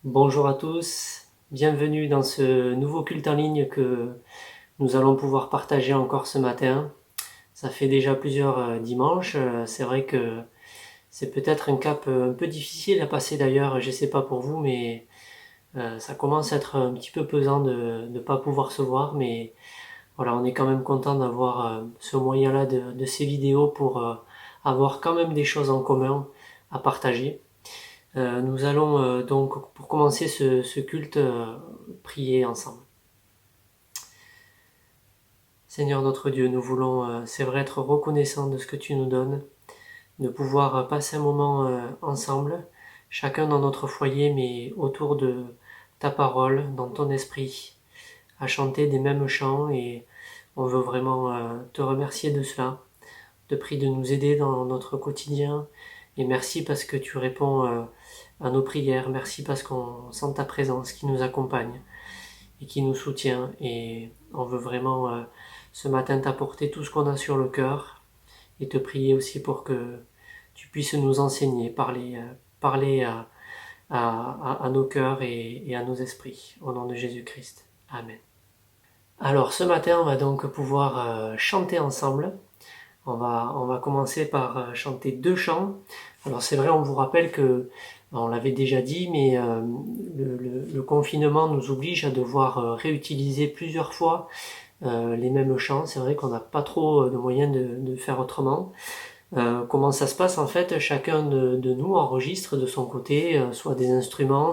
Bonjour à tous, bienvenue dans ce nouveau culte en ligne que nous allons pouvoir partager encore ce matin. Ça fait déjà plusieurs dimanches, c'est vrai que c'est peut-être un cap un peu difficile à passer d'ailleurs, je sais pas pour vous, mais ça commence à être un petit peu pesant de ne pas pouvoir se voir, mais voilà, on est quand même content d'avoir ce moyen-là de ces vidéos pour avoir quand même des choses en commun à partager. Nous allons donc, pour commencer ce culte, prier ensemble. Seigneur notre Dieu, nous voulons, c'est vrai, être reconnaissants de ce que tu nous donnes, de pouvoir passer un moment ensemble, chacun dans notre foyer, mais autour de ta parole, dans ton esprit, à chanter des mêmes chants, et on veut vraiment te remercier de cela. Te prie de nous aider dans notre quotidien, et merci parce que tu réponds à nos prières, merci parce qu'on sent ta présence qui nous accompagne et qui nous soutient, et on veut vraiment ce matin t'apporter tout ce qu'on a sur le cœur et te prier aussi pour que tu puisses nous enseigner, parler à nos cœurs et à nos esprits. Au nom de Jésus-Christ. Amen. Alors ce matin, on va donc pouvoir chanter ensemble. On va commencer par chanter deux chants. Alors c'est vrai, on vous rappelle que, on l'avait déjà dit, mais le confinement nous oblige à devoir réutiliser plusieurs fois les mêmes chants. C'est vrai qu'on n'a pas trop de moyens de faire autrement. Comment ça se passe en fait? Chacun de nous enregistre de son côté, soit des instruments,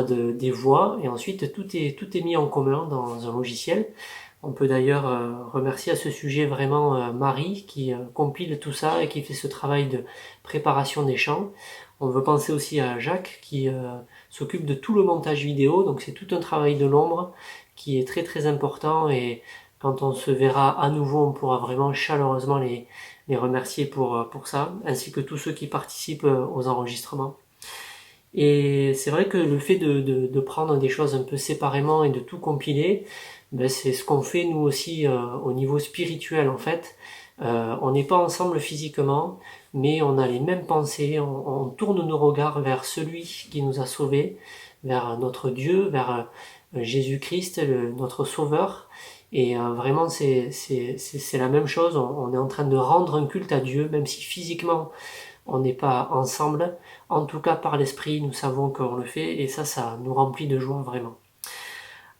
des voix, et ensuite tout est mis en commun dans un logiciel. On peut d'ailleurs remercier à ce sujet vraiment Marie qui compile tout ça et qui fait ce travail de préparation des chants. On veut penser aussi à Jacques qui s'occupe de tout le montage vidéo, donc c'est tout un travail de l'ombre qui est très très important, et quand on se verra à nouveau, on pourra vraiment chaleureusement les remercier pour ça, ainsi que tous ceux qui participent aux enregistrements. Et c'est vrai que le fait de prendre des choses un peu séparément et de tout compiler, ben c'est ce qu'on fait nous aussi au niveau spirituel en fait. On n'est pas ensemble physiquement, mais on a les mêmes pensées, on tourne nos regards vers celui qui nous a sauvés, vers notre Dieu, vers Jésus-Christ, notre Sauveur. Et vraiment, c'est la même chose, on est en train de rendre un culte à Dieu, même si physiquement on n'est pas ensemble. En tout cas, par l'esprit, nous savons qu'on le fait, et ça nous remplit de joie vraiment.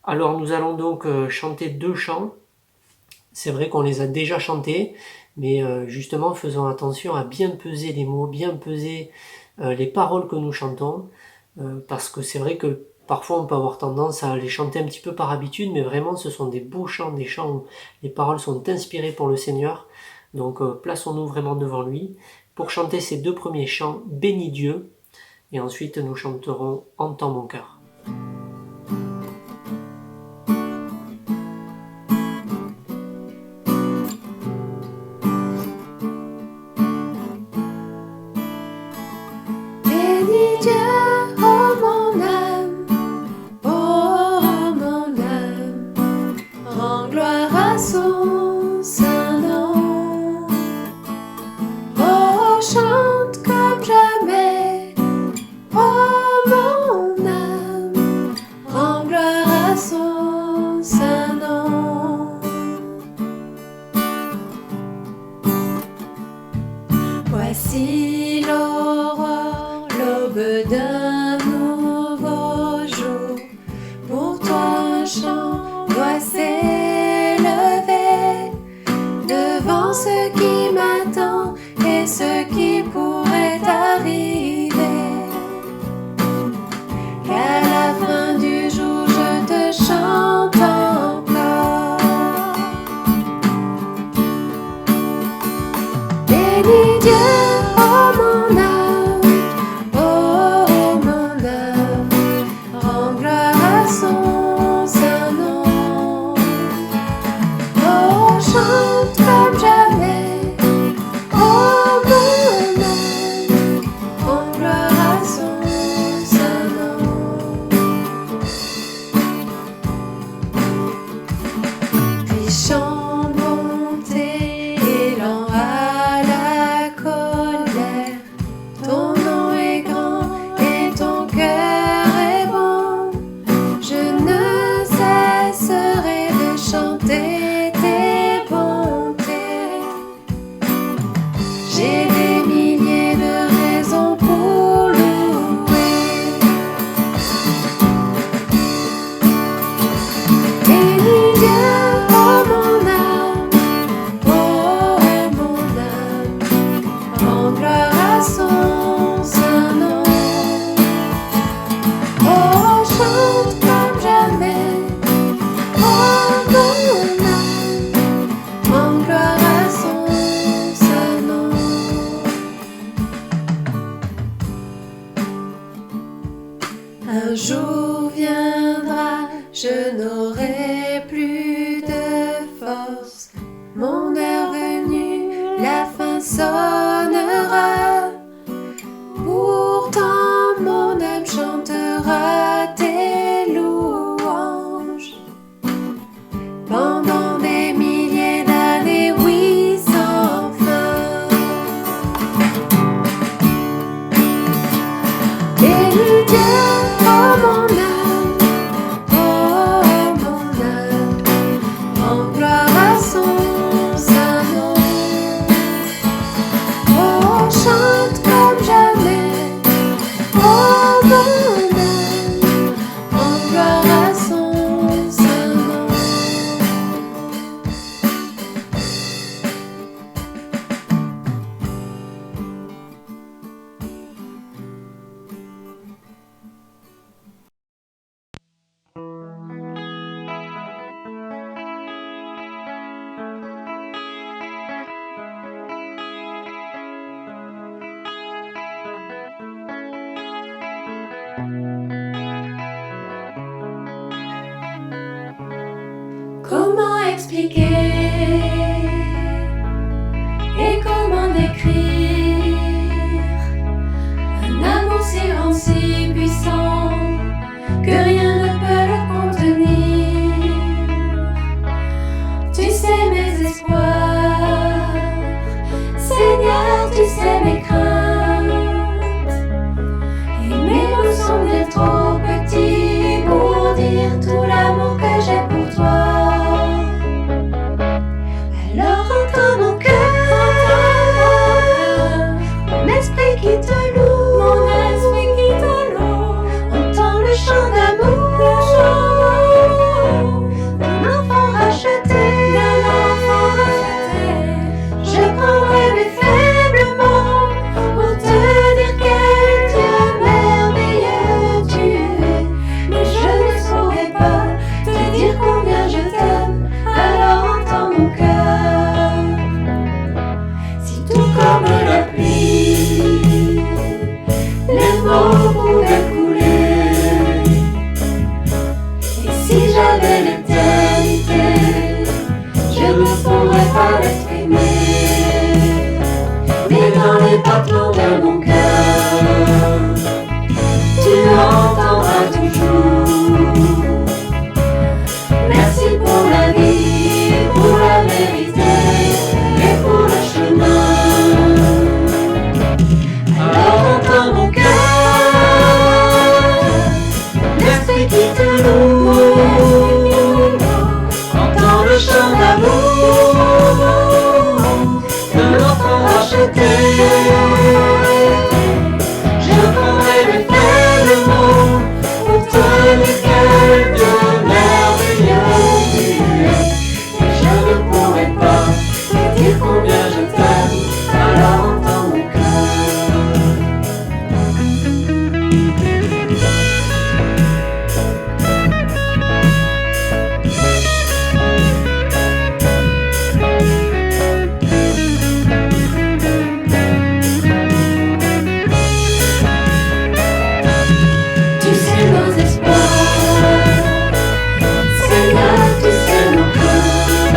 Alors nous allons donc chanter deux chants. C'est vrai qu'on les a déjà chantés, mais justement faisons attention à bien peser les mots, bien peser les paroles que nous chantons, parce que c'est vrai que parfois on peut avoir tendance à les chanter un petit peu par habitude, mais vraiment ce sont des beaux chants, des chants où les paroles sont inspirées pour le Seigneur. Donc plaçons-nous vraiment devant lui pour chanter ces deux premiers chants, Bénis Dieu, et ensuite nous chanterons Entends mon cœur. Bénis Dieu, oh mon âme, rends gloire à son saint nom. Oh, chante comme jamais, oh mon âme, rends gloire à son saint nom. Voici l'aurore, l'aube d'un nouveau jour. Pour toi un chant doit s'élever devant ce qui m'attend et ce qui pourrait arriver. Qu'à la fin du jour je te chante encore. Bénis Dieu, oh mon âme, oh mon âme, rends gloire à son saint nom. Oh, chante comme jamais, oh mon âme, rends gloire à son saint nom. Puis chante bonté et lent à la colère. Ton nom est grand et ton cœur résonnera. Pourtant mon âme chantera tes louanges. Pendant des milliers d'années, oui, sans fin. Bénis Dieu, oh mon âme, en gloire à son saint nom. Oh, chante comme jamais, oh mon âme, en gloire à son saint nom. Comment expliquer et comment décrire un amour si grand, si puissant que rien ne peut le contenir? Tu sais mes espoirs, Seigneur, tu sais mes craintes, et mes mots sont bien trop petits pour dire tout l'amour que j'ai pour toi. Alors entends mon cœur, mon esprit qui te loue, entends le chant d'amour d'un enfant racheté. Je prendrai mes faibles mots pour te dire quel Dieu merveilleux tu es, mais je ne saurais pas te dire combien je t'aime. Alors entends mon cœur. Si tout comme la pluie, les mots pouvaient couler, et si j'avais l'éternité, je ne saurais pas l'exprimer. Mais dans les battements de mon cœur, tu entendras toujours. Merci pour la vie, pour la vérité et pour le chemin. Alors entends mon cœur, mon esprit qui te loue, entends le chant d'amour de l'enfant racheté. Je prendrai mes faibles mots pour te dire quel Dieu merveilleux tu es, mais je ne pourrai pas te dire combien je t'aime. Alors entends mon cœur. Tu sais nos espoirs, Seigneur, tu sais nos craintes,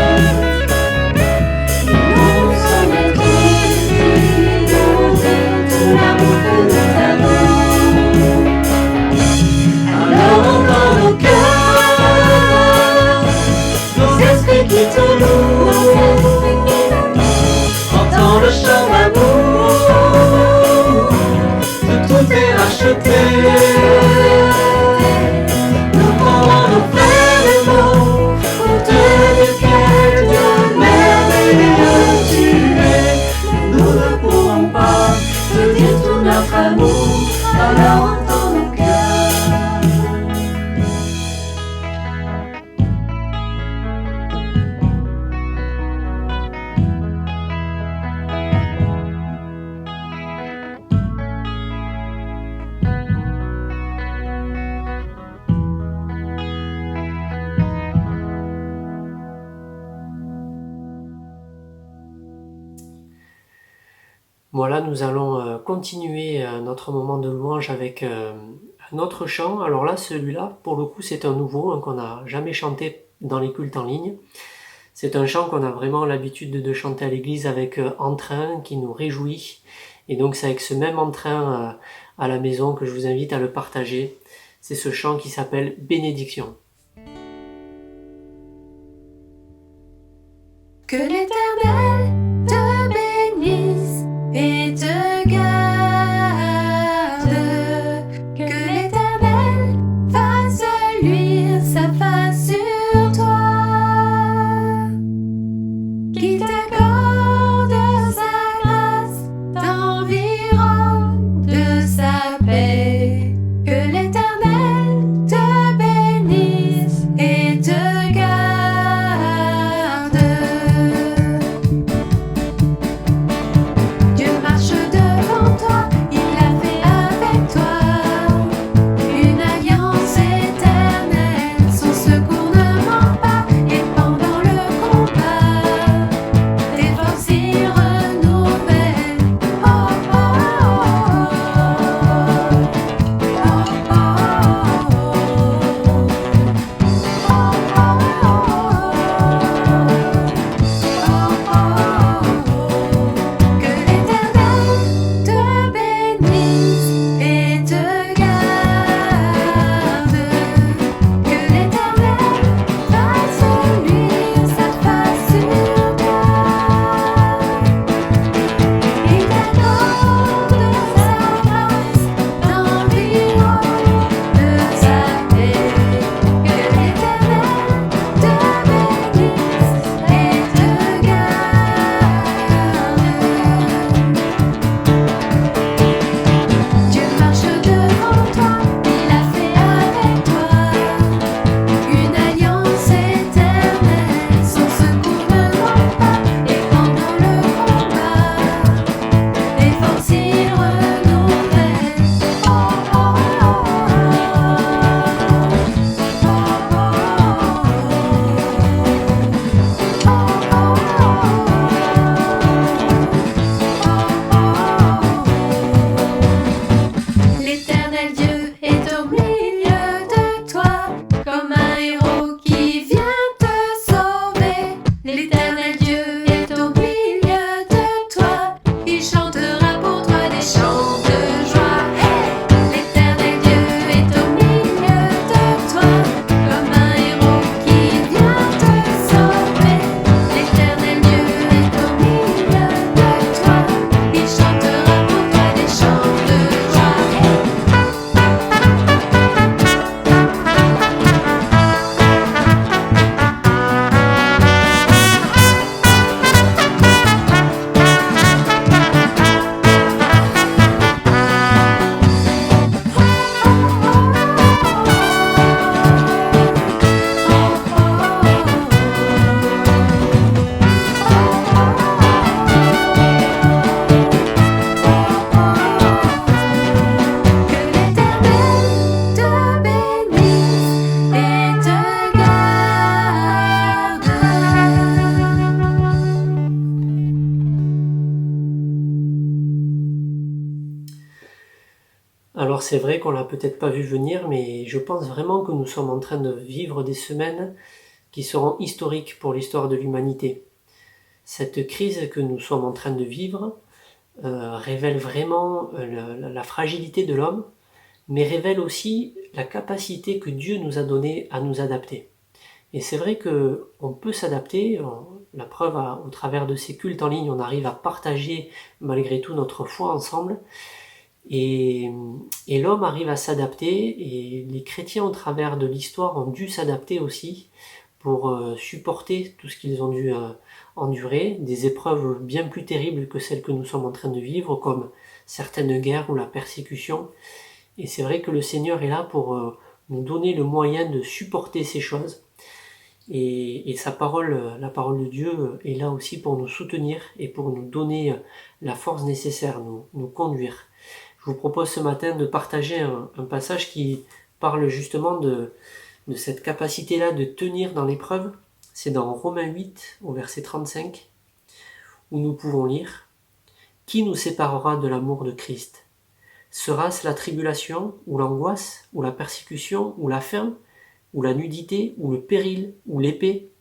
et nous sommes bien trop petits pour dire tout l'amour que nous avons. Alors entends nos cœurs, nos esprits qui te louent, entends le chant d'amour de tout est racheté. Nous prendrons nos faibles mots pour te dire quel Dieu merveilleux tu es. Nous ne pourrons pas te dire tout notre amour, alors entends nos cœurs. Voilà, nous allons continuer notre moment de louange avec un autre chant. Alors là, celui-là, pour le coup, c'est un nouveau qu'on n'a jamais chanté dans les cultes en ligne. C'est un chant qu'on a vraiment l'habitude de chanter à l'église avec entrain, qui nous réjouit. Et donc c'est avec ce même entrain à la maison que je vous invite à le partager. C'est ce chant qui s'appelle Bénédiction. Que l'Éternel te bénisse et te garde. Que l'Éternel fasse luire sa face sur toi. Qu'il t'accorde sa grâce, t'environne de sa paix. Que l'Éternel te bénisse et te garde. Dieu marche devant toi, il l'a fait avec toi. Une alliance éternelle, son secours ne ment pas. Et pendant le combat, tes forces s'y renouvellent. Oh oh oh oh Que l'Éternel te bénisse et te garde. Que l'Éternel fasse luire sa face sur toi. Il t'accorde sa grâce, t'environne de sa paix. Que l'Éternel te bénisse et te garde. Dieu marche devant toi, il a fait avec toi. Une alliance éternelle, son secours ne ment pas. Et pendant le combat, tes forces s'y renouvellent. Oh oh L'Éternel Dieu est au milieu de toi, comme un héros qui vient te sauver. L'Éternel Dieu est au milieu de toi, il chantera pour toi des chants de joie. Hey! L'Éternel Dieu est au milieu de toi, comme un héros qui vient te sauver. L'Éternel Dieu est au milieu de toi, il chantera pour toi des chants de joie. Que l'Éternel te bénisse et te garde. Alors c'est vrai qu'on l'a peut-être pas vu venir, mais je pense vraiment que nous sommes en train de vivre des semaines qui seront historiques pour l'histoire de l'humanité. Cette crise que nous sommes en train de vivre révèle vraiment la fragilité de l'homme, mais révèle aussi la capacité que Dieu nous a donnée à nous adapter. Et c'est vrai qu'on peut s'adapter, la preuve au travers de ces cultes en ligne, on arrive à partager malgré tout notre foi ensemble, et l'homme arrive à s'adapter, et les chrétiens au travers de l'histoire ont dû s'adapter aussi pour supporter tout ce qu'ils ont dû endurer, des épreuves bien plus terribles que celles que nous sommes en train de vivre, comme certaines guerres ou la persécution. Et c'est vrai que le Seigneur est là pour nous donner le moyen de supporter ces choses. Et sa parole, la parole de Dieu, est là aussi pour nous soutenir et pour nous donner la force nécessaire, nous conduire. Je vous propose ce matin de partager un passage qui parle justement de cette capacité-là de tenir dans l'épreuve. C'est dans Romains 8, au verset 35, où nous pouvons lire « Qui nous séparera de l'amour de Christ ? Sera-ce la tribulation, ou l'angoisse, ou la persécution, ou la faim, ou la nudité, ou le péril, ou l'épée ?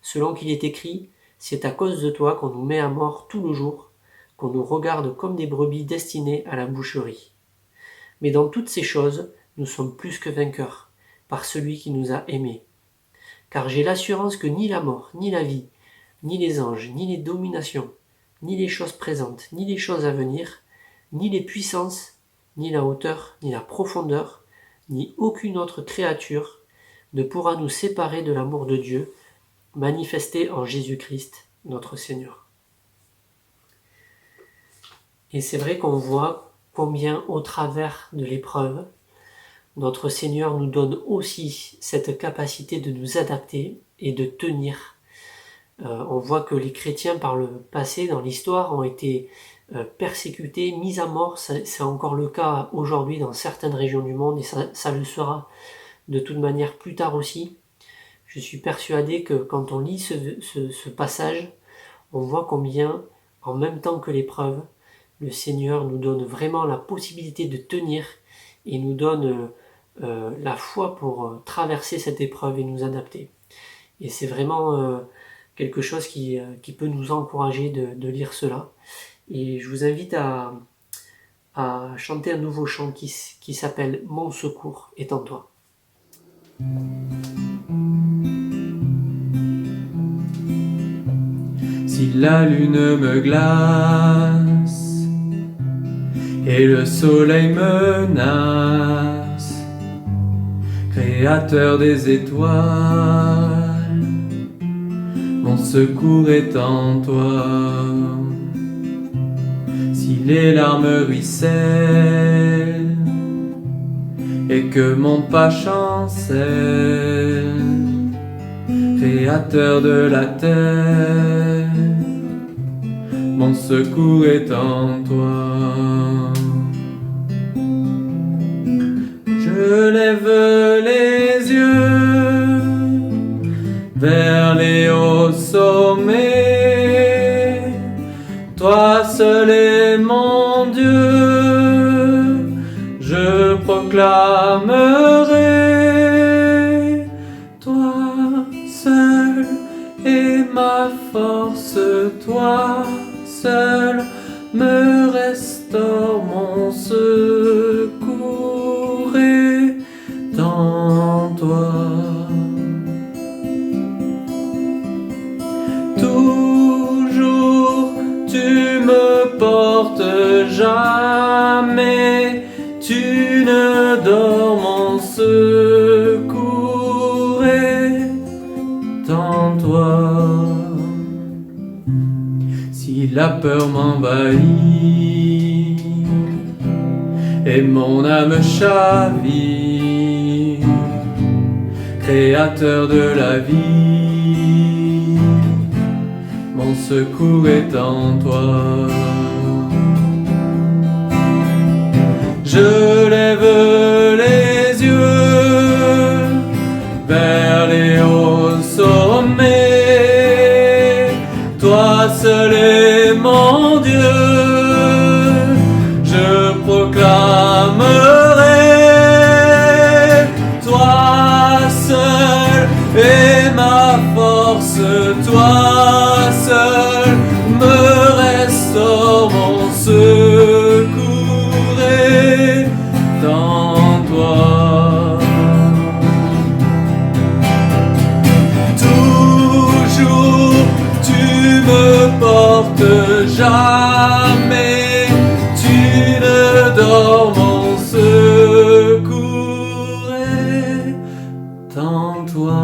selon qu'il est écrit, c'est à cause de toi qu'on nous met à mort tout le jour, qu'on nous regarde comme des brebis destinées à la boucherie. Mais dans toutes ces choses, nous sommes plus que vainqueurs, par celui qui nous a aimés. Car j'ai l'assurance que ni la mort, ni la vie, ni les anges, ni les dominations, ni les choses présentes, ni les choses à venir, ni les puissances, ni la hauteur, ni la profondeur, ni aucune autre créature ne pourra nous séparer de l'amour de Dieu, manifesté en Jésus-Christ, notre Seigneur. Et c'est vrai qu'on voit combien au travers de l'épreuve, notre Seigneur nous donne aussi cette capacité de nous adapter et de tenir. On voit que les chrétiens par le passé, dans l'histoire, ont été persécutés, mis à mort. C'est encore le cas aujourd'hui dans certaines régions du monde et ça le sera de toute manière plus tard aussi. Je suis persuadé que quand on lit ce passage, on voit combien, en même temps que l'épreuve, le Seigneur nous donne vraiment la possibilité de tenir et nous donne la foi pour traverser cette épreuve et nous adapter. Et c'est vraiment quelque chose qui peut nous encourager de lire cela. Et je vous invite à chanter un nouveau chant qui s'appelle « Mon secours est en toi ». Si la lune me glace et le soleil menace, Créateur des étoiles, mon secours est en toi. Si les larmes ruissellent et que mon pas chancelle, Créateur de la terre, mon secours est en toi. Je lève les yeux vers les hauts sommets, toi seul est mon Dieu, je proclamerai, toi seul est ma force, toi seul me restaure, mon secours est en toi. Toujours tu me portes, jamais tu ne dors, mon secours est en toi. Si la peur m'envahit et mon âme chavire, Créateur de la vie, mon secours est en toi. Je lève les yeux vers les hauts sommets, toi seul est mon Dieu, je proclamerai, toi seul est ma force, toi seul me restaure, mon secours est en toi. Toujours tu me portes, jamais tu ne dors, mon secours est en toi.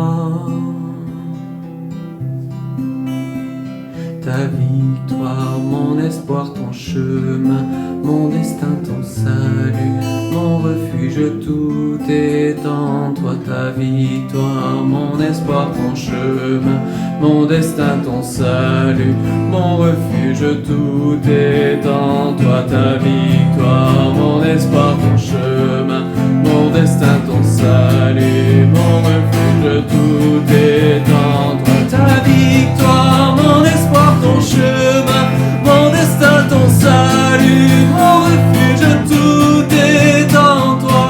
Ta victoire, mon espoir, ton chemin, mon destin, ton salut, mon refuge, tout est en toi. Ta victoire, mon espoir, ton chemin, mon destin, ton salut, mon refuge, tout est en toi. Ta victoire, mon espoir, ton chemin, mon destin, ton salut, mon refuge, tout est en toi. Ta victoire, mon espoir, ton chemin, mon destin, ton salut, mon refuge, tout est en toi.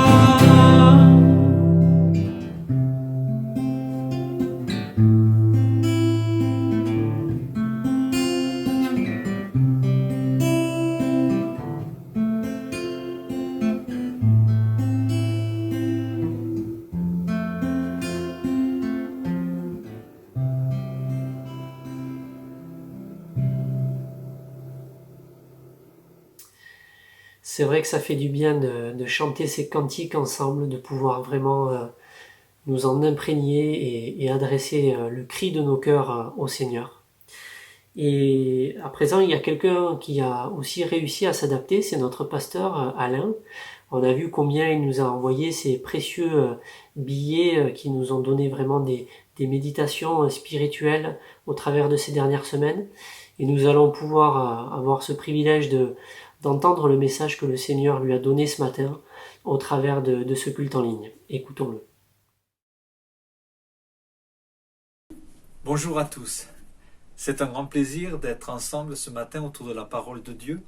C'est vrai que ça fait du bien de chanter ces cantiques ensemble, de pouvoir vraiment nous en imprégner et adresser le cri de nos cœurs au Seigneur. Et à présent, il y a quelqu'un qui a aussi réussi à s'adapter, c'est notre pasteur Alain. On a vu combien il nous a envoyé ces précieux billets qui nous ont donné vraiment des méditations spirituelles au travers de ces dernières semaines. Et nous allons pouvoir avoir ce privilège d'entendre le message que le Seigneur lui a donné ce matin au travers de ce culte en ligne. Écoutons-le. Bonjour à tous. C'est un grand plaisir d'être ensemble ce matin autour de la parole de Dieu.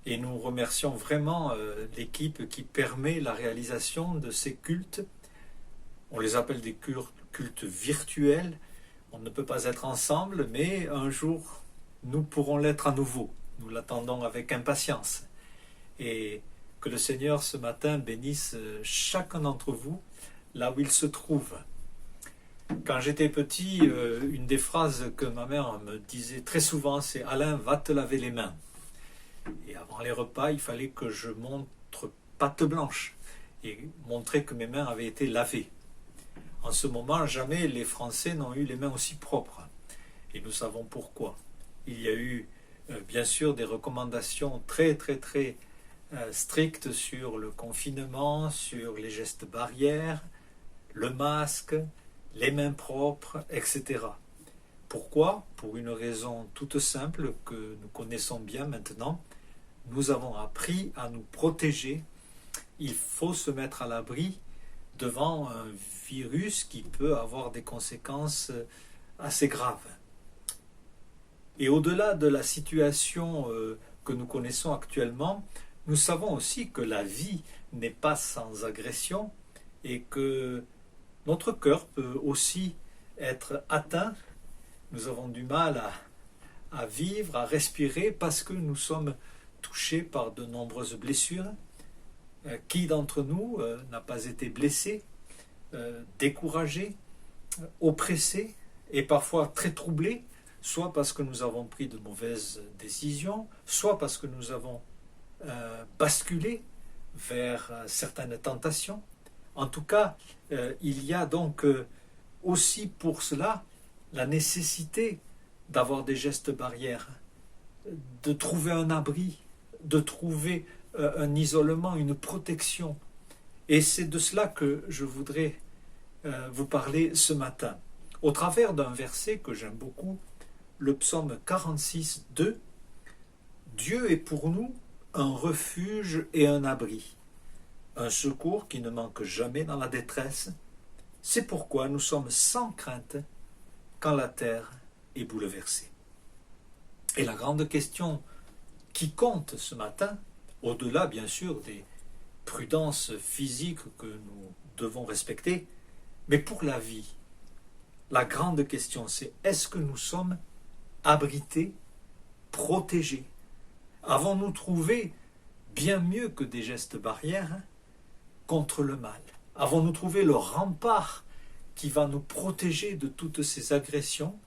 Et nous remercions vraiment l'équipe qui permet la réalisation de ces cultes. On les appelle des cultes virtuels. On ne peut pas être ensemble, mais un jour, nous pourrons l'être à nouveau. Nous l'attendons avec impatience. Et que le Seigneur ce matin bénisse chacun d'entre vous là où il se trouve. Quand j'étais petit, une des phrases que ma mère me disait très souvent, c'est « Alain, va te laver les mains ». Et avant les repas, il fallait que je montre patte blanche et montrer que mes mains avaient été lavées. En ce moment, jamais les Français n'ont eu les mains aussi propres. Et nous savons pourquoi. Il y a eu, bien sûr, des recommandations très strictes sur le confinement, sur les gestes barrières, le masque, les mains propres, etc. Pourquoi? Pour une raison toute simple que nous connaissons bien maintenant. Nous avons appris à nous protéger. Il faut se mettre à l'abri devant un virus qui peut avoir des conséquences assez graves. Et au-delà de la situation que nous connaissons actuellement, nous savons aussi que la vie n'est pas sans agression et que notre cœur peut aussi être atteint. Nous avons du mal à vivre, à respirer parce que nous sommes touchés par de nombreuses blessures. Qui d'entre nous n'a pas été blessé, découragé, oppressé et parfois très troublé, soit parce que nous avons pris de mauvaises décisions, soit parce que nous avons basculé vers certaines tentations. En tout cas, il y a donc aussi pour cela la nécessité d'avoir des gestes barrières, de trouver un abri, de trouver un isolement, une protection. Et c'est de cela que je voudrais vous parler ce matin. Au travers d'un verset que j'aime beaucoup, le psaume 46, 2, « Dieu est pour nous un refuge et un abri, un secours qui ne manque jamais dans la détresse. C'est pourquoi nous sommes sans crainte quand la terre est bouleversée. » Et la grande question qui compte ce matin, au-delà bien sûr des prudences physiques que nous devons respecter, mais pour la vie, la grande question c'est: est-ce que nous sommes abrités, protégés? Avons-nous trouvé bien mieux que des gestes barrières contre le mal? Avons-nous trouvé le rempart qui va nous protéger de toutes ces agressions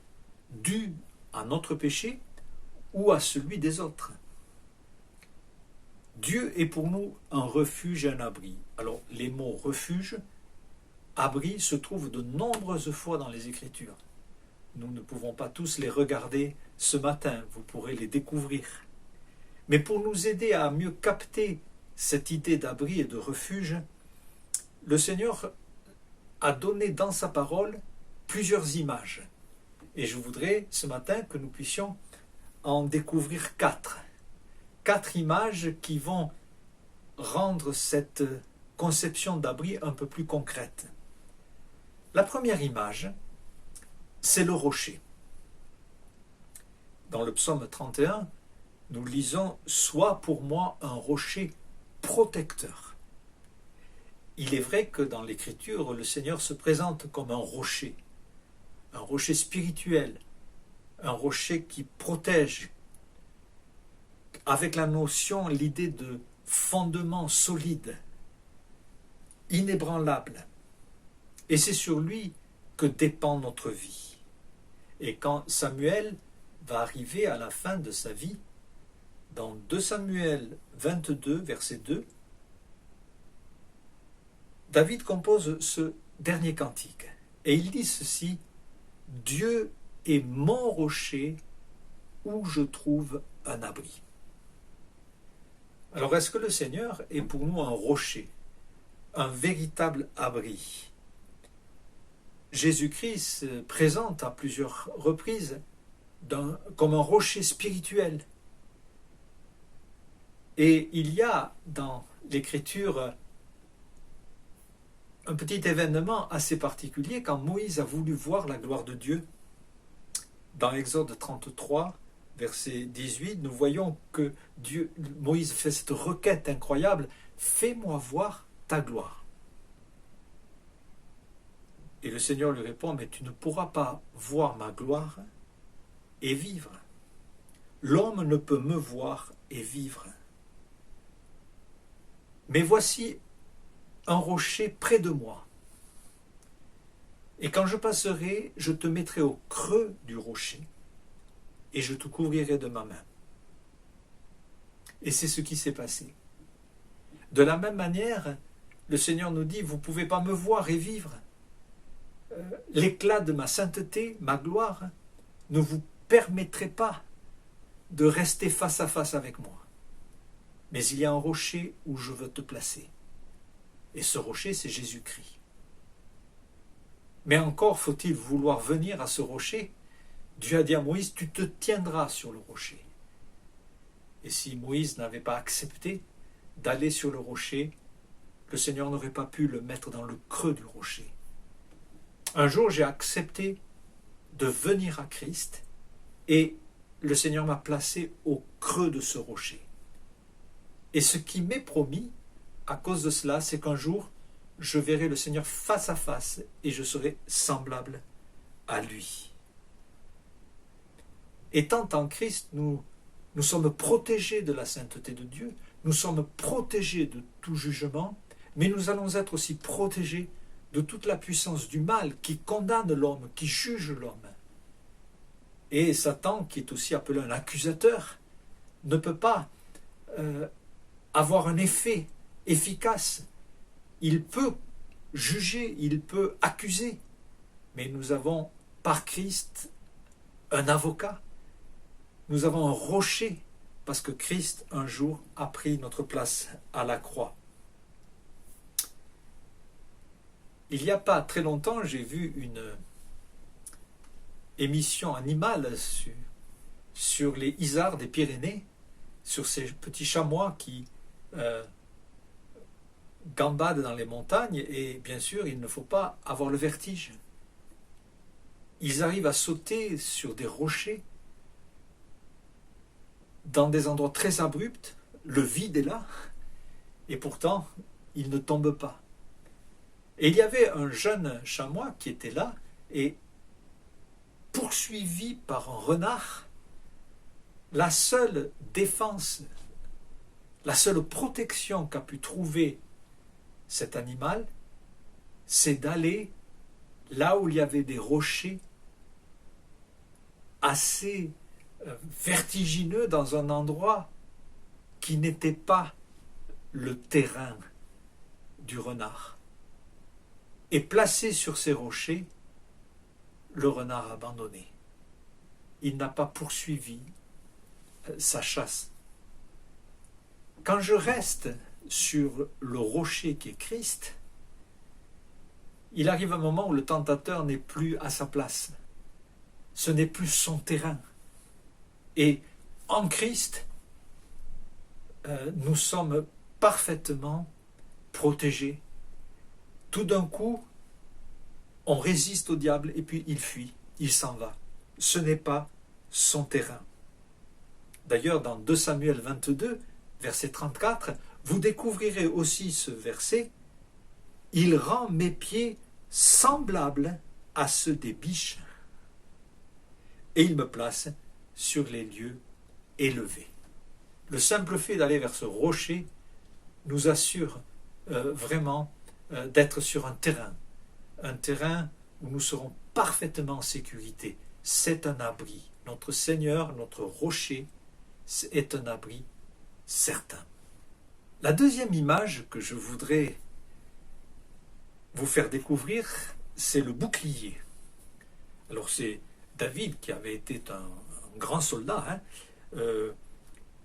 dues à notre péché ou à celui des autres? Dieu est pour nous un refuge et un abri. Alors, les mots refuge, abri se trouvent de nombreuses fois dans les Écritures. Nous ne pouvons pas tous les regarder ce matin, vous pourrez les découvrir. Mais pour nous aider à mieux capter cette idée d'abri et de refuge, le Seigneur a donné dans sa parole plusieurs images. Et je voudrais ce matin que nous puissions en découvrir 4. 4 images qui vont rendre cette conception d'abri un peu plus concrète. La première image, c'est le rocher. Dans le psaume 31, nous lisons « Sois pour moi un rocher protecteur ». Il est vrai que dans l'Écriture, le Seigneur se présente comme un rocher spirituel, un rocher qui protège, avec la notion, l'idée de fondement solide, inébranlable. Et c'est sur lui que dépend notre vie. Et quand Samuel va arriver à la fin de sa vie, dans 2 Samuel 22, verset 2, David compose ce dernier cantique. Et il dit ceci: Dieu est mon rocher où je trouve un abri. Alors, est-ce que le Seigneur est pour nous un rocher, un véritable abri? Jésus-Christ se présente à plusieurs reprises comme un rocher spirituel. Et il y a dans l'Écriture un petit événement assez particulier quand Moïse a voulu voir la gloire de Dieu. Dans Exode 33, verset 18, nous voyons que Moïse fait cette requête incroyable: fais-moi voir ta gloire. Et le Seigneur lui répond: mais tu ne pourras pas voir ma gloire et vivre. L'homme ne peut me voir et vivre. Mais voici un rocher près de moi. Et quand je passerai, je te mettrai au creux du rocher et je te couvrirai de ma main. Et c'est ce qui s'est passé. De la même manière, le Seigneur nous dit: vous ne pouvez pas me voir et vivre. L'éclat de ma sainteté, ma gloire, ne vous permettrait pas de rester face à face avec moi. Mais il y a un rocher où je veux te placer. Et ce rocher, c'est Jésus-Christ. Mais encore faut-il vouloir venir à ce rocher. Dieu a dit à Moïse: tu te tiendras sur le rocher. Et si Moïse n'avait pas accepté d'aller sur le rocher, le Seigneur n'aurait pas pu le mettre dans le creux du rocher. Un jour, j'ai accepté de venir à Christ et le Seigneur m'a placé au creux de ce rocher. Et ce qui m'est promis, à cause de cela, c'est qu'un jour, je verrai le Seigneur face à face et je serai semblable à lui. Étant en Christ, nous sommes protégés de la sainteté de Dieu, nous sommes protégés de tout jugement, mais nous allons être aussi protégés de toute la puissance du mal qui condamne l'homme, qui juge l'homme. Et Satan, qui est aussi appelé un accusateur, ne peut pas avoir un effet efficace. Il peut juger, il peut accuser, mais nous avons par Christ un avocat, nous avons un rocher, parce que Christ un jour a pris notre place à la croix. Il n'y a pas très longtemps, j'ai vu une émission animale sur les isards des Pyrénées, sur ces petits chamois qui gambadent dans les montagnes, et bien sûr, il ne faut pas avoir le vertige. Ils arrivent à sauter sur des rochers, dans des endroits très abrupts, le vide est là, et pourtant, ils ne tombent pas. Et il y avait un jeune chamois qui était là, et poursuivi par un renard, la seule défense, la seule protection qu'a pu trouver cet animal, c'est d'aller là où il y avait des rochers assez vertigineux, dans un endroit qui n'était pas le terrain du renard. Et placé sur ces rochers, le renard a abandonné. Il n'a pas poursuivi sa chasse. Quand je reste sur le rocher qui est Christ, il arrive un moment où le tentateur n'est plus à sa place. Ce n'est plus son terrain. Et en Christ, nous sommes parfaitement protégés. Tout d'un coup, on résiste au diable et puis il fuit, il s'en va. Ce n'est pas son terrain. D'ailleurs, dans 2 Samuel 22, verset 34, vous découvrirez aussi ce verset: « Il rend mes pieds semblables à ceux des biches, et il me place sur les lieux élevés. » Le simple fait d'aller vers ce rocher nous assure vraiment d'être sur un terrain où nous serons parfaitement en sécurité. C'est un abri. Notre Seigneur, notre rocher, est un abri certain. La deuxième image que je voudrais vous faire découvrir, c'est le bouclier. Alors c'est David, qui avait été un grand soldat,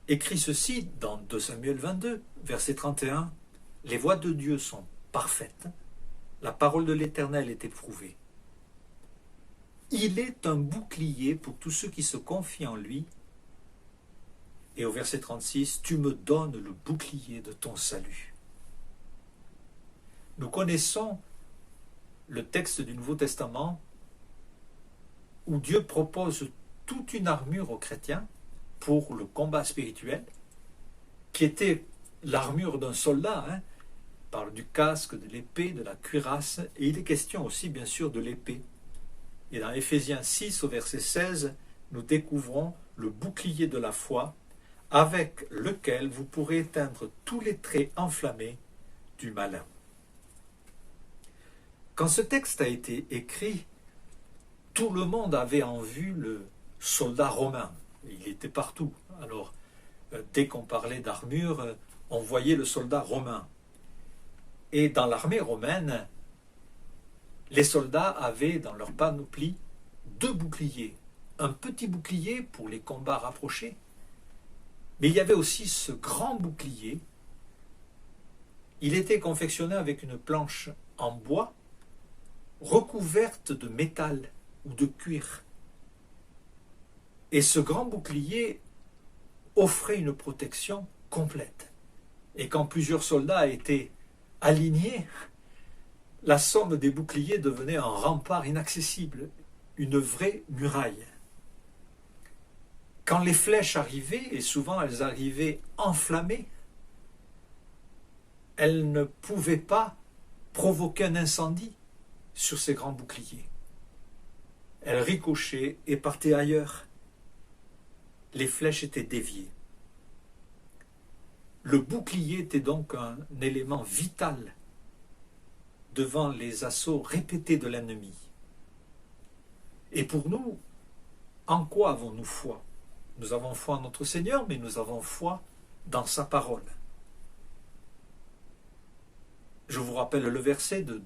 écrit ceci dans 2 Samuel 22, verset 31. « Les voies de Dieu sont parfaites, la parole de l'Éternel est éprouvée. Il est un bouclier pour tous ceux qui se confient en lui. » Et au verset 36, « Tu me donnes le bouclier de ton salut. » Nous connaissons le texte du Nouveau Testament où Dieu propose toute une armure aux chrétiens pour le combat spirituel, qui était l'armure d'un soldat. Il parle du casque, de l'épée, de la cuirasse, et il est question aussi bien sûr de l'épée. Et dans Éphésiens 6 au verset 16, nous découvrons le bouclier de la foi, avec lequel vous pourrez éteindre tous les traits enflammés du malin. Quand ce texte a été écrit, tout le monde avait en vue le soldat romain. Il était partout. Alors, dès qu'on parlait d'armure, on voyait le soldat romain. Et dans l'armée romaine, les soldats avaient dans leur panoplie 2 boucliers. Un petit bouclier pour les combats rapprochés, mais il y avait aussi ce grand bouclier. Il était confectionné avec une planche en bois recouverte de métal ou de cuir. Et ce grand bouclier offrait une protection complète. Et quand plusieurs soldats étaient alignés, la somme des boucliers devenait un rempart inaccessible, une vraie muraille. Quand les flèches arrivaient, et souvent elles arrivaient enflammées, elles ne pouvaient pas provoquer un incendie sur ces grands boucliers. Elles ricochaient et partaient ailleurs. Les flèches étaient déviées. Le bouclier était donc un élément vital devant les assauts répétés de l'ennemi. Et pour nous, en quoi avons-nous foi? Nous avons foi en notre Seigneur, mais nous avons foi dans sa parole. Je vous rappelle le verset de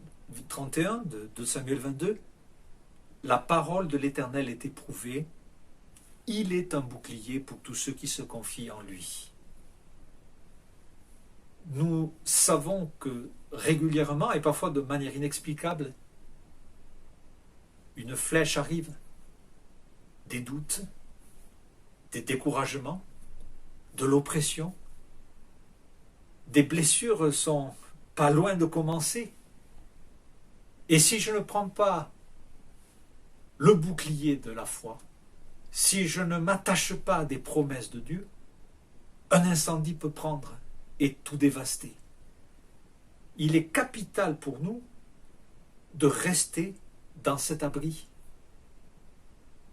31 de Samuel 22. La parole de l'Éternel est éprouvée. Il est un bouclier pour tous ceux qui se confient en lui. Nous savons que régulièrement, et parfois de manière inexplicable, une flèche arrive, des doutes, des découragements, de l'oppression. Des blessures sont pas loin de commencer. Et si je ne prends pas le bouclier de la foi, si je ne m'attache pas à des promesses de Dieu, un incendie peut prendre et tout dévaster. Il est capital pour nous de rester dans cet abri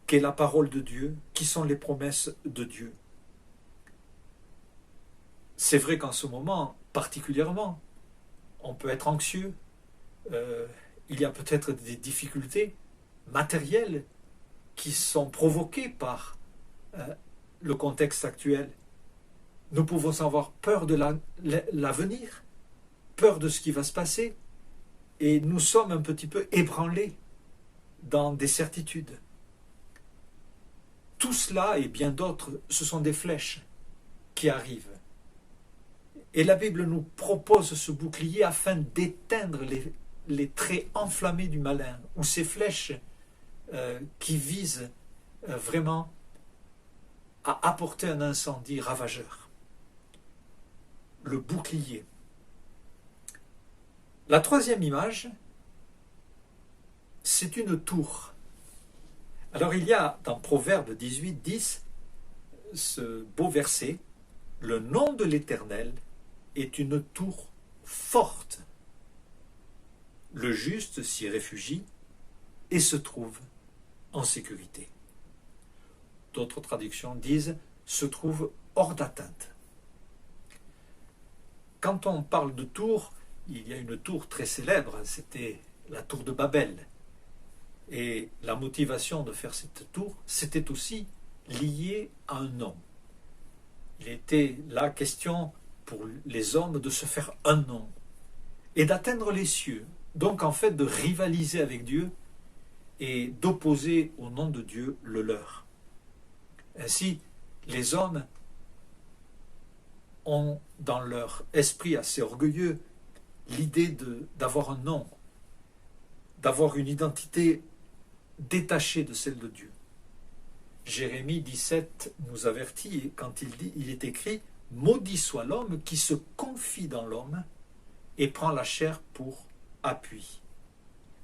qu'est la parole de Dieu, qui sont les promesses de Dieu. C'est vrai qu'en ce moment, particulièrement, on peut être anxieux, il y a peut-être des difficultés matérielles qui sont provoquées par le contexte actuel. Nous pouvons avoir peur de l'avenir, peur de ce qui va se passer, et nous sommes un petit peu ébranlés dans des certitudes. Tout cela et bien d'autres, ce sont des flèches qui arrivent. Et la Bible nous propose ce bouclier afin d'éteindre les traits enflammés du malin, ou ces flèches qui visent vraiment à apporter un incendie ravageur. Le bouclier. La troisième image, c'est une tour. Alors il y a dans Proverbe 18, 10, ce beau verset, « Le nom de l'Éternel est une tour forte. Le juste s'y réfugie et se trouve en sécurité. » D'autres traductions disent « se trouve hors d'atteinte ». Quand on parle de tour, il y a une tour très célèbre, c'était la tour de Babel. Et la motivation de faire cette tour, c'était aussi lié à un nom. était la question pour les hommes de se faire un nom et d'atteindre les cieux. Donc en fait de rivaliser avec Dieu et d'opposer au nom de Dieu le leur. Ainsi, les hommes ont dans leur esprit assez orgueilleux l'idée d'avoir un nom, d'avoir une identité détachée de celle de Dieu. Jérémie 17 nous avertit quand il est écrit « Maudit soit l'homme qui se confie dans l'homme et prend la chair pour appui,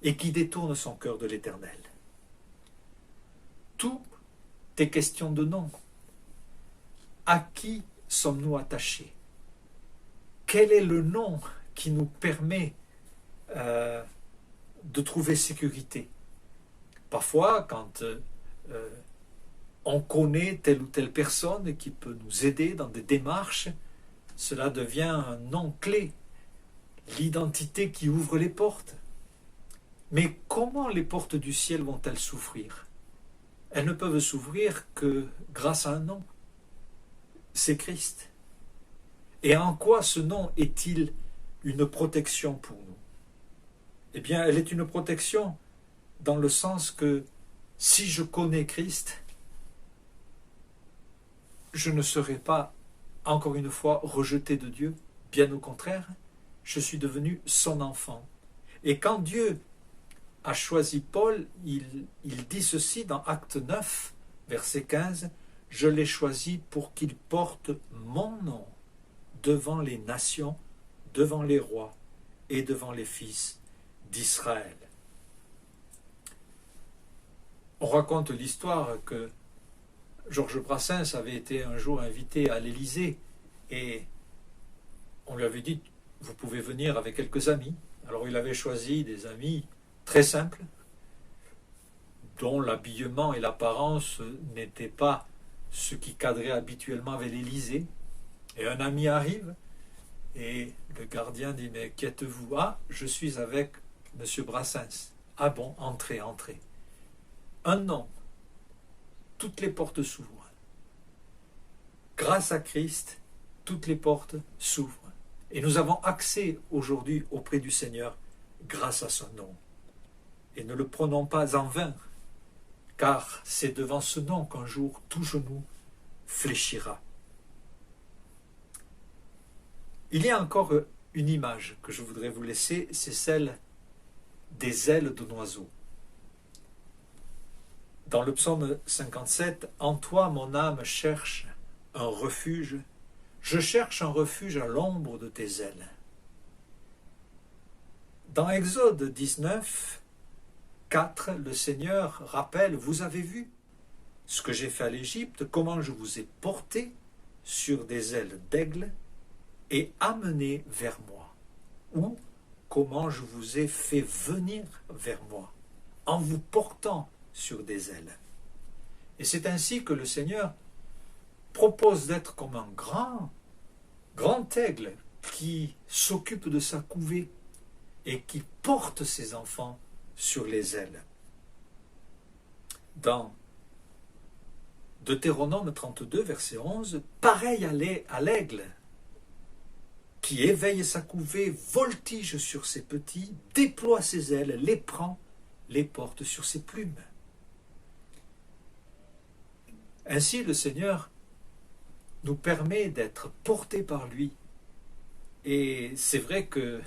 et qui détourne son cœur de l'Éternel. » Tout est question de nom. À qui sommes-nous attachés? Quel est le nom qui nous permet de trouver sécurité? Parfois, quand on connaît telle ou telle personne qui peut nous aider dans des démarches, cela devient un nom clé, l'identité qui ouvre les portes. Mais comment les portes du ciel vont-elles s'ouvrir? Elles ne peuvent s'ouvrir que grâce à un nom. C'est Christ. Et en quoi ce nom est-il une protection pour nous? Eh bien, elle est une protection dans le sens que si je connais Christ, je ne serai pas, encore une fois, rejeté de Dieu. Bien au contraire, je suis devenu son enfant. Et quand Dieu a choisi Paul, il dit ceci dans Acte 9, verset 15, « Je l'ai choisi pour qu'il porte mon nom devant les nations, devant les rois et devant les fils d'Israël. » On raconte l'histoire que Georges Brassens avait été un jour invité à l'Élysée et on lui avait dit « Vous pouvez venir avec quelques amis ». Alors il avait choisi des amis très simples, dont l'habillement et l'apparence n'étaient pas ce qui cadrait habituellement avec l'Élysée. Et un ami arrive et le gardien dit « Mais qui êtes-vous » ? « Ah, je suis avec M. Brassens. »« Ah bon, entrez, entrez. » Un nom, toutes les portes s'ouvrent. Grâce à Christ, toutes les portes s'ouvrent. Et nous avons accès aujourd'hui auprès du Seigneur grâce à son nom. Et ne le prenons pas en vain, car c'est devant ce nom qu'un jour tout genou fléchira. Il y a encore une image que je voudrais vous laisser, c'est celle des ailes d'un oiseau. Dans le psaume 57, « En toi, mon âme cherche un refuge. Je cherche un refuge à l'ombre de tes ailes. » Dans Exode 19, 4, le Seigneur rappelle « Vous avez vu ce que j'ai fait à l'Égypte, comment je vous ai porté sur des ailes d'aigle et amené vers moi. » Ou comment je vous ai fait venir vers moi en vous portant sur des ailes. Et c'est ainsi que le Seigneur propose d'être comme un grand aigle qui s'occupe de sa couvée et qui porte ses enfants sur les ailes. Dans Deutéronome 32, verset 11, pareil à l'aigle qui éveille sa couvée, voltige sur ses petits, déploie ses ailes, les prend, les porte sur ses plumes. Ainsi, le Seigneur nous permet d'être portés par lui. Et c'est vrai que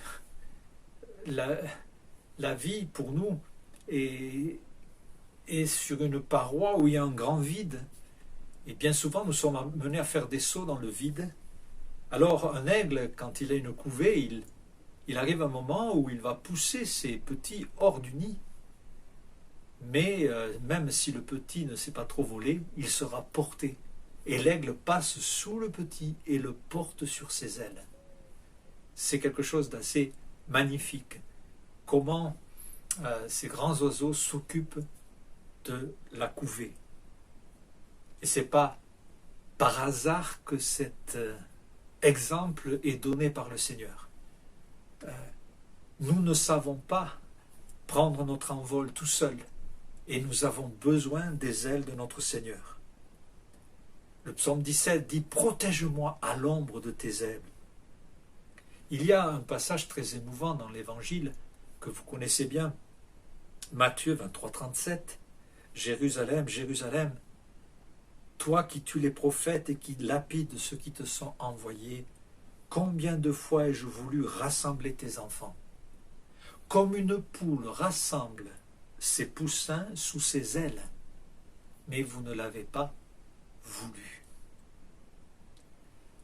la vie, pour nous, est sur une paroi où il y a un grand vide. Et bien souvent, nous sommes amenés à faire des sauts dans le vide. Alors, un aigle, quand il a une couvée, il arrive un moment où il va pousser ses petits hors du nid. Mais même si le petit ne sait pas trop voler, il sera porté. Et l'aigle passe sous le petit et le porte sur ses ailes. C'est quelque chose d'assez magnifique. Comment ces grands oiseaux s'occupent de la couvée. Et ce n'est pas par hasard que cet exemple est donné par le Seigneur. Nous ne savons pas prendre notre envol tout seuls. Et nous avons besoin des ailes de notre Seigneur. Le psaume 17 dit « Protège-moi à l'ombre de tes ailes ». Il y a un passage très émouvant dans l'Évangile que vous connaissez bien, Matthieu 23, 37. « Jérusalem, Jérusalem, toi qui tues les prophètes et qui lapides ceux qui te sont envoyés, combien de fois ai-je voulu rassembler tes enfants, comme une poule rassemble ses poussins sous ses ailes, mais vous ne l'avez pas voulu. »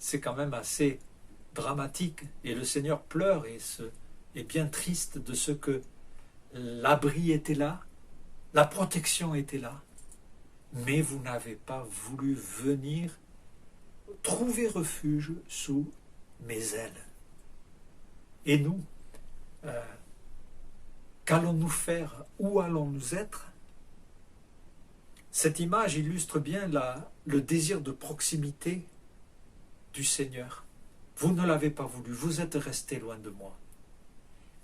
C'est quand même assez dramatique, et le Seigneur pleure et est bien triste de ce que l'abri était là, la protection était là, mais vous n'avez pas voulu venir trouver refuge sous mes ailes. Et nous, qu'allons-nous faire? Où allons-nous être? Cette image illustre bien le désir de proximité du Seigneur. Vous ne l'avez pas voulu, vous êtes resté loin de moi.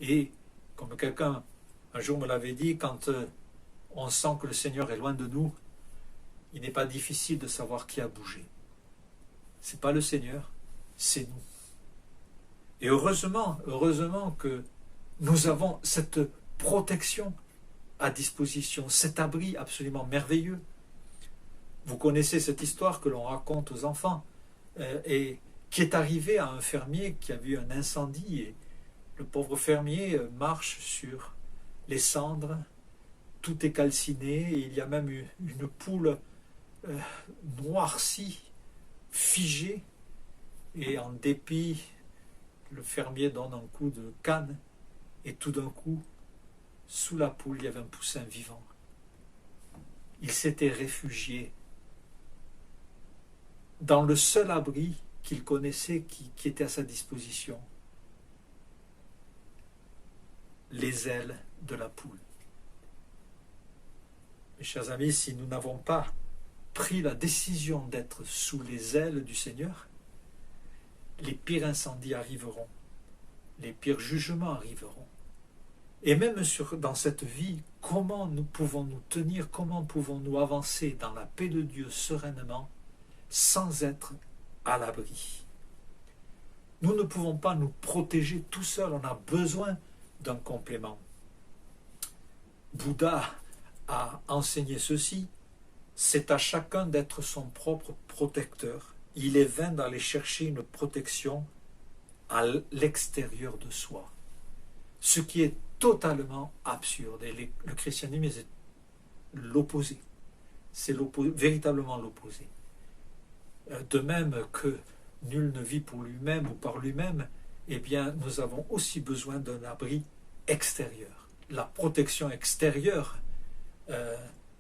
Et comme quelqu'un un jour me l'avait dit, quand on sent que le Seigneur est loin de nous, il n'est pas difficile de savoir qui a bougé. Ce n'est pas le Seigneur, c'est nous. Et heureusement que nous avons cette protection à disposition, cet abri absolument merveilleux. Vous connaissez cette histoire que l'on raconte aux enfants et qui est arrivée à un fermier qui a vu un incendie, et le pauvre fermier marche sur les cendres, tout est calciné, et il y a même une poule noircie, figée, et en dépit, le fermier donne un coup de canne, et tout d'un coup, sous la poule, il y avait un poussin vivant. Il s'était réfugié dans le seul abri qu'il connaissait, qui était à sa disposition, les ailes de la poule. Mes chers amis, si nous n'avons pas pris la décision d'être sous les ailes du Seigneur, les pires incendies arriveront, les pires jugements arriveront. Et même dans cette vie, comment nous pouvons nous tenir, comment pouvons-nous avancer dans la paix de Dieu sereinement, sans être à l'abri? Nous ne pouvons pas nous protéger tout seuls, on a besoin d'un complément. Bouddha a enseigné ceci: c'est à chacun d'être son propre protecteur. Il est vain d'aller chercher une protection à l'extérieur de soi. Ce qui est totalement absurde. Et le christianisme est l'opposé. C'est véritablement l'opposé. De même que nul ne vit pour lui-même ou par lui-même, eh bien, nous avons aussi besoin d'un abri extérieur. La protection extérieure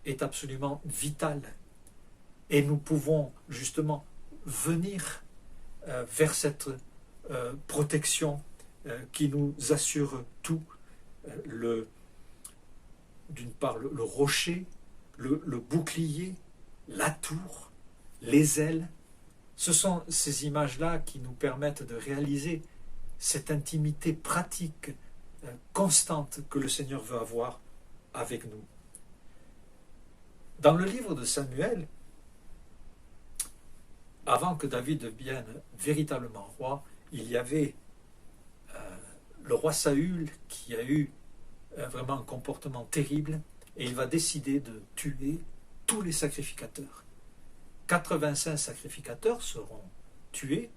est absolument vitale. Et nous pouvons justement venir vers cette protection qui nous assure tout. D'une part, le rocher, le bouclier, la tour, les ailes. Ce sont ces images-là qui nous permettent de réaliser cette intimité pratique, constante que le Seigneur veut avoir avec nous. Dans le livre de Samuel, avant que David devienne véritablement roi, il y avait le roi Saül qui a eu vraiment un comportement terrible, et il va décider de tuer tous les sacrificateurs. 85 sacrificateurs seront tués,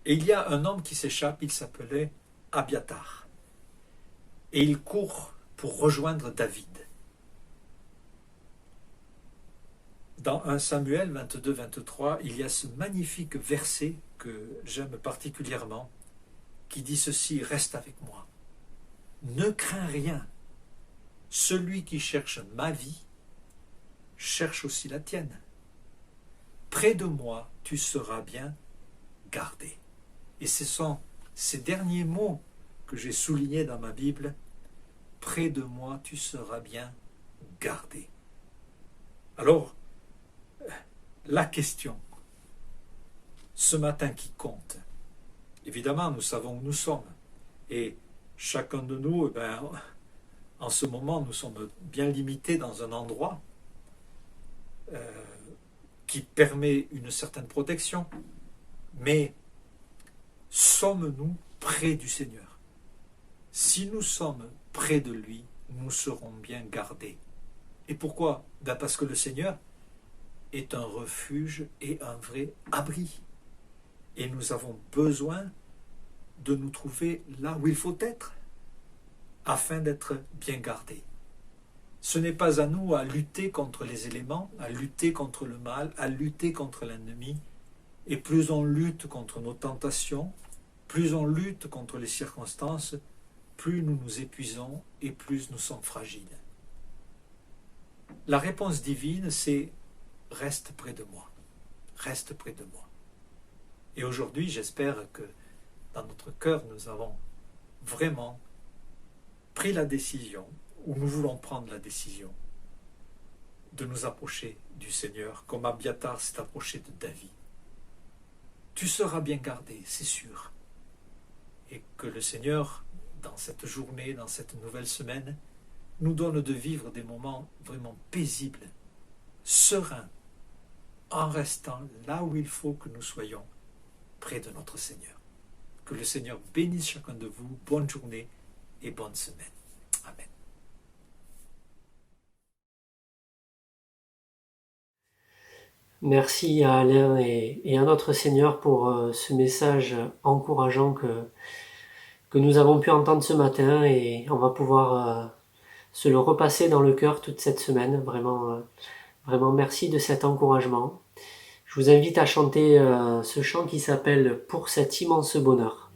et il y a un homme qui s'échappe, il s'appelait Abiathar, et il court pour rejoindre David. Dans 1 Samuel 22-23, il y a ce magnifique verset que j'aime particulièrement, qui dit ceci: reste avec moi, ne crains rien, celui qui cherche ma vie cherche aussi la tienne. Près de moi, tu seras bien gardé. Et ce sont ces derniers mots que j'ai soulignés dans ma Bible: près de moi, tu seras bien gardé. Alors, la question, ce matin qui compte, évidemment, nous savons où nous sommes. Et chacun de nous, en ce moment, nous sommes bien limités dans un endroit. qui permet une certaine protection, mais sommes-nous près du Seigneur? Si nous sommes près de lui, nous serons bien gardés. Et pourquoi? Parce que le Seigneur est un refuge et un vrai abri. Et nous avons besoin de nous trouver là où il faut être, afin d'être bien gardés. Ce n'est pas à nous à lutter contre les éléments, à lutter contre le mal, à lutter contre l'ennemi. Et plus on lutte contre nos tentations, plus on lutte contre les circonstances, plus nous nous épuisons et plus nous sommes fragiles. La réponse divine, c'est « reste près de moi, reste près de moi ». Et aujourd'hui, j'espère que dans notre cœur, nous avons vraiment pris la décision, ou nous voulons prendre la décision, de nous approcher du Seigneur, comme Abiathar s'est approché de David. Tu seras bien gardé, c'est sûr. Et que le Seigneur, dans cette journée, dans cette nouvelle semaine, nous donne de vivre des moments vraiment paisibles, sereins, en restant là où il faut que nous soyons, près de notre Seigneur. Que le Seigneur bénisse chacun de vous. Bonne journée et bonne semaine. Amen. Merci à Alain et à notre Seigneur pour ce message encourageant que nous avons pu entendre ce matin, et on va pouvoir se le repasser dans le cœur toute cette semaine. Vraiment, vraiment merci de cet encouragement. Je vous invite à chanter ce chant qui s'appelle « Pour cet immense bonheur ».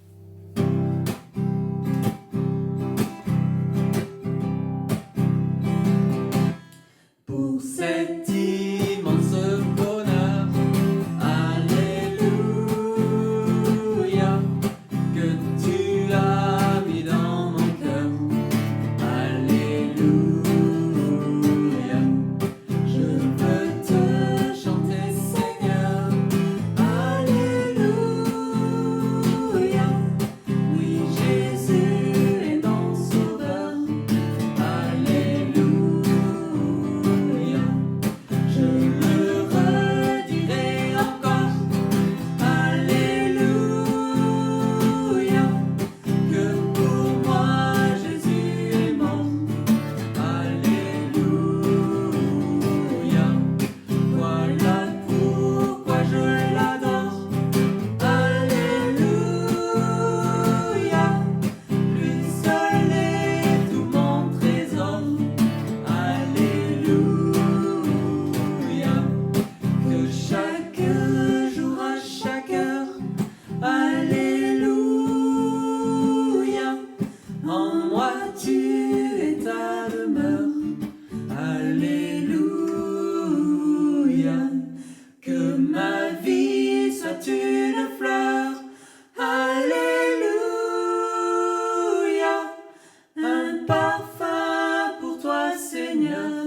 Pour cet immense bonheur, alléluia, que tu as mis dans mon cœur, alléluia, je veux te chanter Seigneur, alléluia, oui Jésus est mon sauveur, alléluia, je le redirai encore, alléluia, que pour moi Jésus est mort, alléluia, voilà pourquoi je l'adore, alléluia, lui seul est tout mon trésor, alléluia, que chaque jour à chaque heure, alléluia, en moi tu es ta demeure, alléluia, que ma vie soit une fleur, alléluia, un parfum pour toi Seigneur,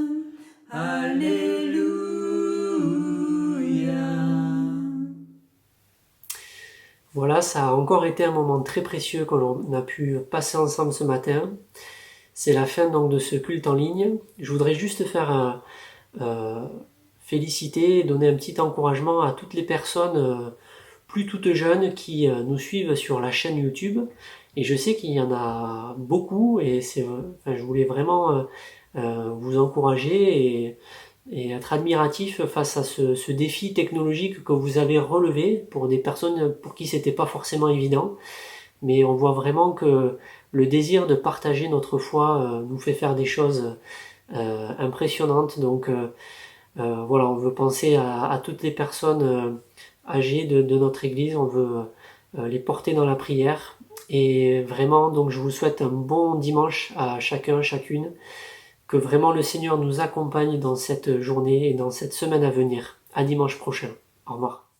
alléluia. Voilà, ça a encore été un moment très précieux que l'on a pu passer ensemble ce matin. C'est la fin donc de ce culte en ligne. Je voudrais juste faire féliciter et donner un petit encouragement à toutes les personnes plus toutes jeunes qui nous suivent sur la chaîne YouTube. Et je sais qu'il y en a beaucoup, et je voulais vraiment vous encourager et être admiratif face à ce défi technologique que vous avez relevé pour des personnes pour qui c'était pas forcément évident. Mais on voit vraiment que le désir de partager notre foi nous fait faire des choses impressionnantes. Donc voilà, on veut penser à toutes les personnes âgées de notre église, on veut les porter dans la prière. Et vraiment, donc je vous souhaite un bon dimanche à chacun, chacune. Que vraiment le Seigneur nous accompagne dans cette journée et dans cette semaine à venir. À dimanche prochain. Au revoir.